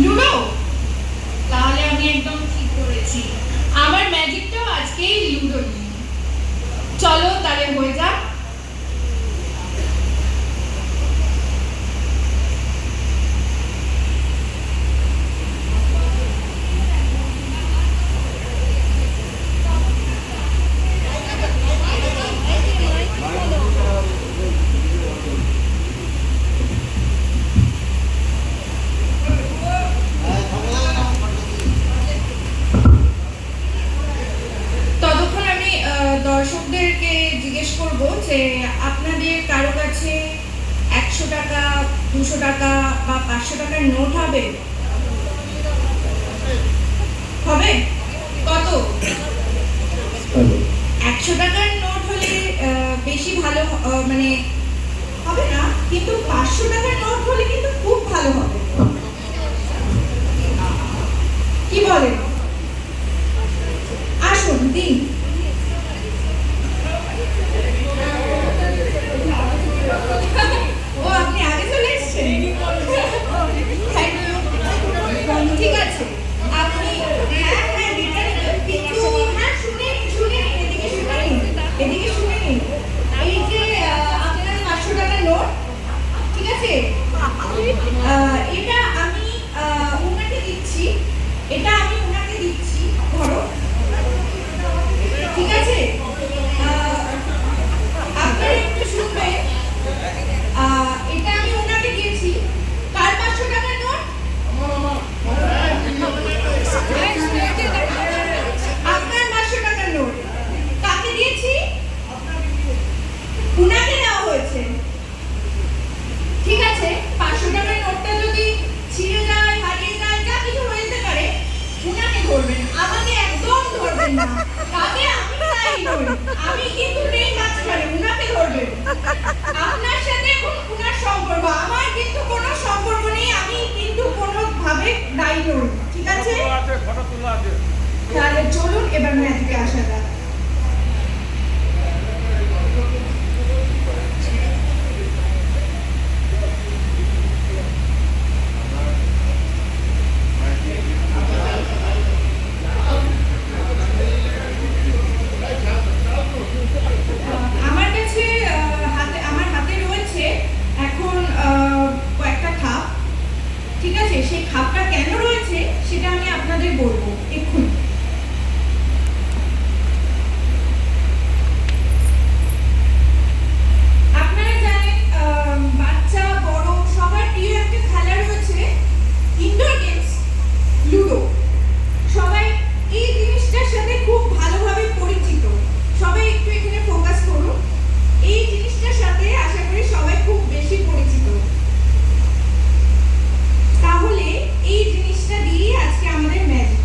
Ludo? তাহলে আমি একদম ঠিক করেছি, আমার ম্যাজিকটাও আজকেই লুডো নিয়ে। চলো তাহলে হয়ে যাক। ততক্ষণ আমি দর্শকদেরকে জিজ্ঞেস করব যে আপনাদের কারো কাছে 100 টাকা, 200 টাকা বা 500 টাকার নোট হবে? হবে? কত? 100 টাকার নোট হলে বেশি ভালো, মানে হবে না, কিন্তু 500 টাকার নোট হলে কিন্তু খুব ভালো হবে। কি বলেন? আসুন দিন। ও আপনি আগে চলে এসেছেন? Thank you. ঠিক আছে, আপনি হ্যাঁ হ্যাঁ রিটার্ন, কিন্তু হ্যাঁ শুনে শুনে নিন, এদিকে শুনে নিন, এদিকে শুনে নিন। এই যে আপনার 500 টাকার নোট, ঠিক আছে, এটা আমি ওনাকে দিচ্ছি, এটা আমি ওনাকে দিচ্ছি, ধরো, ঠিক আছে? আপনারা একটু শুনবেন, এটা আমি ওনাকে দিয়েছি। কার 500 টাকার নোট? আপনার 500 টাকার নোট কাকে দিয়েছি? উনাকে দেওয়া হয়েছে, ঠিক আছে? 500 টাকার নোটটা যদি ছিঁড়ে যায়, হারিয়ে যায়, যা কিছু হয়ে যেতে পারে, উনাকে ধরবেন, আমাকে একদম ধরবেন না। কাকে? আমি তাই নই, আমি কিন্তু নেই মাঝখানে, উনাকে ধরবেন। আপনার সাথে এখন উনার সম্পর্ক, আমার কিন্তু কোনো সম্পর্ক নেই, আমি কিন্তু কোনো ভাবে দায়ী নই, ঠিক আছে? তাহলে চলুন এবার ম্যাজিকে আসা যাক। আমার কাছে আমার হাতে রয়েছে এখন কয়েকটা খাপ, ঠিক আছে? সেই খাপটা কেন রয়েছে সেটা আমি আপনাদের বলবো এক্ষুনি। আপনারা জানেন বাচ্চা বড় সবার প্রিয় একটা খেলা রয়েছে, ইনডোর গেমস, লুডো। সবাই এই জিনিসটার সাথে খুব ভালোভাবে পরিচিত। সবাই একটু এখানে ফোকাস করুন, এই জিনিসটার সাথে আশা করি সবাই খুব বেশি পরিচিত। তাহলে এই জিনিসটা দিয়ে আজকে আমাদের ম্যাজিক।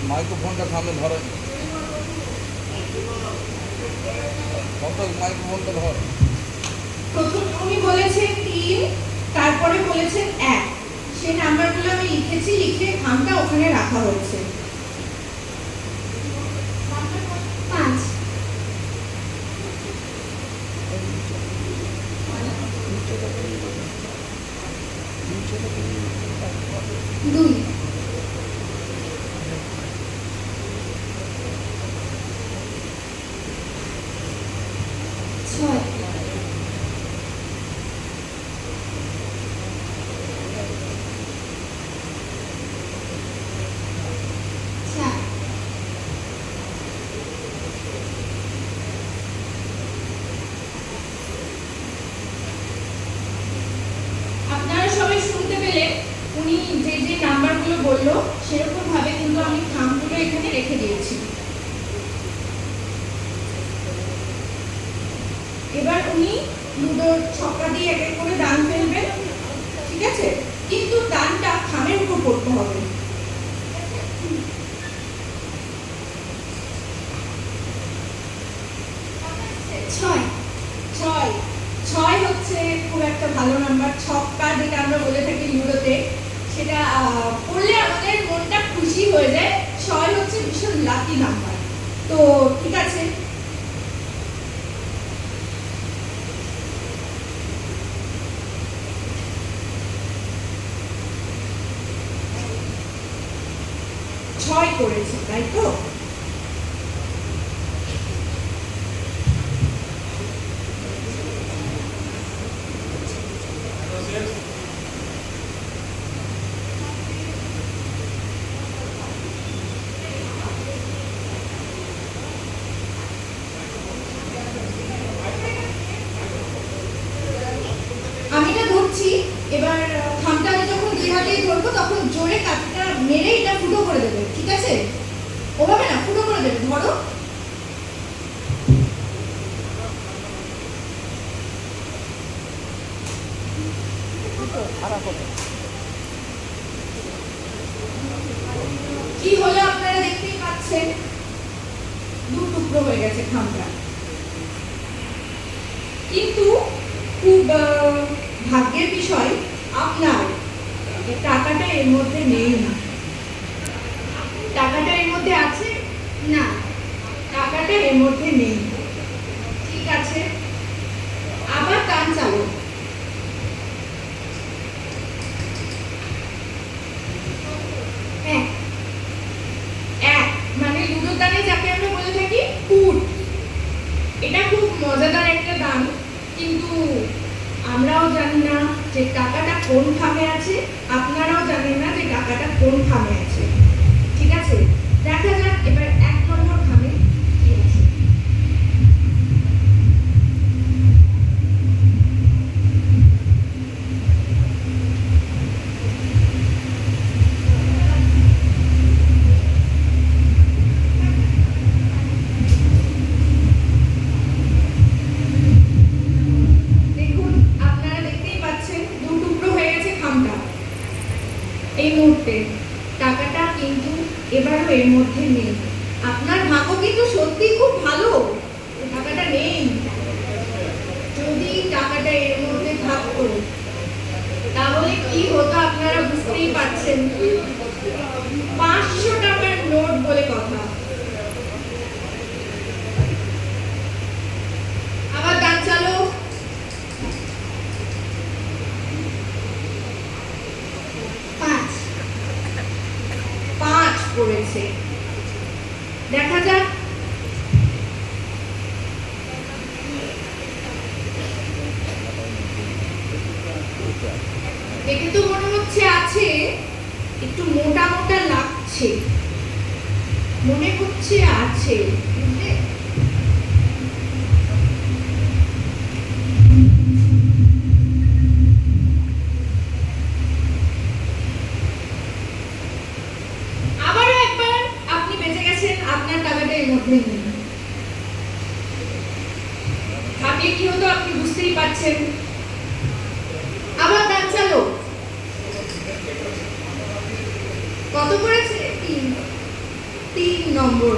মাইক্রোফোনটা সামনে ধরো, মাইক্রোফোনটা ধর। প্রথম উনি বলেছেন 3, তারপরে বলেছেন 1। সেই নাম্বারগুলো আমি লিখেছি, লিখে খামটা ওখানে রাখা হয়েছে। 5, 2, 6, 4, আপনারা সবাই শুনতে পেলেন উনি যে যে নাম্বারগুলো বললো সেরকম ভাবে কিন্তু আমি খামগুলো এখানে রেখে দিয়েছি। এবার উনি লুডোর ছক্কা দিয়ে এক এক করে দান ফেলবেন, ঠিক আছে? কিন্তু দানটা খামের উপর পড়তে হবে। ছয়, ছয়, ছয় হচ্ছে খুব একটা ভালো নাম্বার। ছক্কা যেটা আমরা বলে থাকি লুডোতে, সেটা পড়লে আমাদের মনটা খুশি হয়ে যায়। 6 হচ্ছে ভীষণ লাকি নাম্বার। তো ঠিক আছে, ছয় করেছে, তাই তো? আমি না ধরছি, এবার খামটা আমি যখন 2 হাতেই ধরবো তখন জোরে কাঠিটা মেরে এটা ফুটো করে দেবে, ঠিক আছে? ওভাবে না, ফুটো করে দেবে। ধরো, কি হলো আপনারা দেখতেই পাচ্ছেন, 2 টুকরো হয়ে গেছে খামটা। কিন্তু খুব ভাগ্যের বিষয় আপনার টাকাটা এর মধ্যে নেই না। টাকাটা এর মধ্যে আছে না, টাকাটা এর মধ্যে নেই, ঠিক আছে? আবার কান চালু। এক, মানে লুডোর দানে যাকে আমরা বলে থাকি ফুট। এটা খুব মজাদার একটা দান, কিন্তু আমরাও জানি না যে টাকাটা কোন খামে আছে, আপনারাও জানেন না যে টাকাটা কোন খামে আছে, ঠিক আছে? দেখা যাক এবার 1 নম্বর খামে কি আছে। দেখুন, আপনারা দেখতেই পাচ্ছেন 2 টুকরো হয়ে গেছে খামটা এই মুহূর্তে। টাকাটা কিন্তু এবারও এর মধ্যে নেই। আপনার ভাগ্য কিন্তু সত্যি খুব ভালো, টাকাটা নেই। যদি টাকাটা এর মধ্যে থাকতো তাহলে কি হতো আপনারা বুঝতেই পারছেন। 500 টাকার নোট বলে কথা। আবার গান চালো। 5 করেছে, দেখা যাক। দেখে তো মনে হচ্ছে আছে, একটু মোটা মোটা লাগছে, মনে হচ্ছে আছে, বুঝলে? আবারও একবার আপনি বেঁচে গেছেন, আপনার টাকাটা এর মধ্যে নেই। থাকলে কি হতো আপনি বুঝতেই পারছেন। আবার গান চালো। কত করেছে? 3। নম্বর।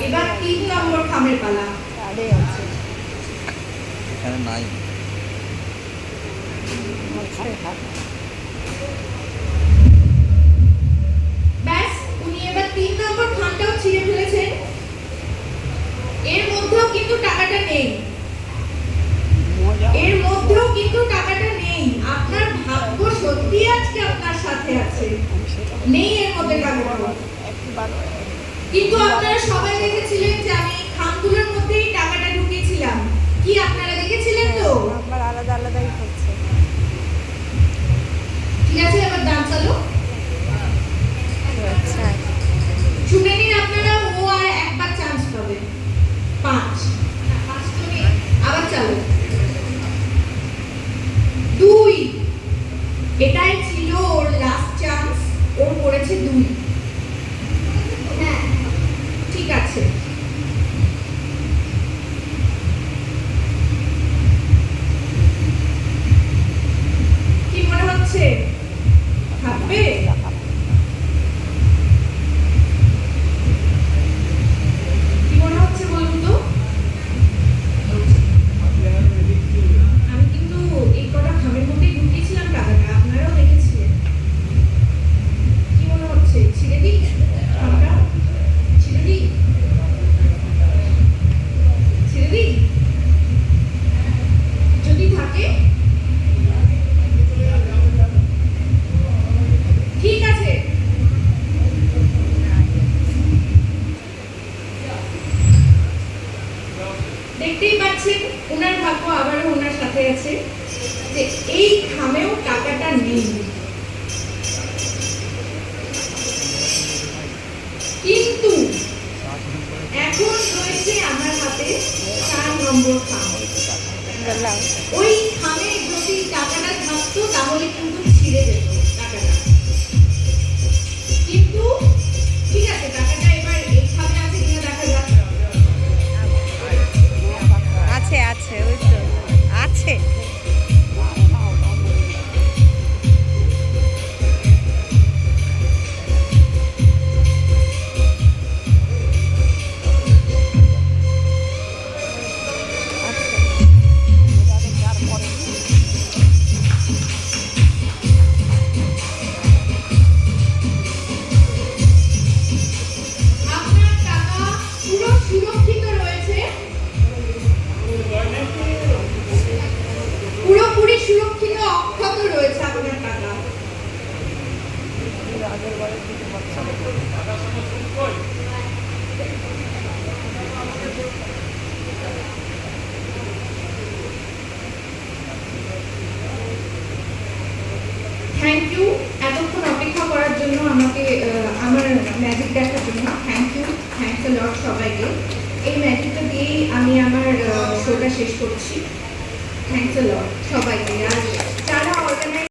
এবার 3 নম্বর খামের পালা। আরে আছে এখানে নাই। ব্যাস, উনি এবার 3 নম্বর খামটাও ছিঁড়ে ফেলেছেন। এর মধ্যেও কিন্তু টাকাটা নেই। এর মধ্যেও কিন্তু টাকাটা নেই। আপনার ভাগ্য সত্যি আজকে আপনার সাথে আছে। নেই এর মধ্যে টাকাটা। কিন্তু আপনারা সবাই দেখেছিলেন যে আমি খামগুলোর মধ্যেই টাকাটা ঢুকিয়েছিলাম। কি আপনারা দেখেছিলেন তো? নাম্বার আলাদা আলাদাই হচ্ছে। ঠিক আছে, এবার দাম চালু। আচ্ছা শুনে নিন আপনারা, ও আর একবার চান্স পাবে। 5 তো নেই। আবার চালু। 2, এটাই ছিল ওর লাস্ট চান্স। ও করেছে 2। হ্যাঁ, ঠিক আছে। কি মনে হচ্ছে? ভাববে? কি মনে হচ্ছে বলুন তো? আমি কিন্তু এই কটা খামের মধ্যেই ঢুকিয়েছিলাম টাকাটা, আপনারাও দেখেছিলেন। কি মনে হচ্ছে? ছিঁড়ে দিই খামটা? ছিঁড়ে দিই? ছিঁড়ে দিই? যদি থাকে? ঠিক আছে। দেখতেই পাচ্ছেন ওনার ভাগ্য আবারও ওনার সাথে আছে, যে এই খামেও টাকাটা নেই। কিন্তু এখন রয়েছে আমার হাতে 4 নম্বর খাম। ওই খামে যদি টাকাটা থাকতো তাহলে কিন্তু ছিঁড়ে যেত টাকাটা। কিন্তু ঠিক আছে, টাকাটা এবার এই খামে আছে কিনা দেখা যাক। আছে আছে ওই তো আছে। আপনার টাকা পুরো সুরক্ষিত রয়েছে, পুরোপুরি সুরক্ষিত, অক্ষত রয়েছে আপনার টাকা। থ্যাংক ইউ এতক্ষণ অপেক্ষা করার জন্য, আমাকে আমার ম্যাজিক দেখার জন্য। থ্যাংক ইউ, থ্যাংকস আ লট সবাইকে। এই ম্যাজিকটা দিয়েই আমি আমার শোটা শেষ করছি। থ্যাংকস আ লট সবাইকে।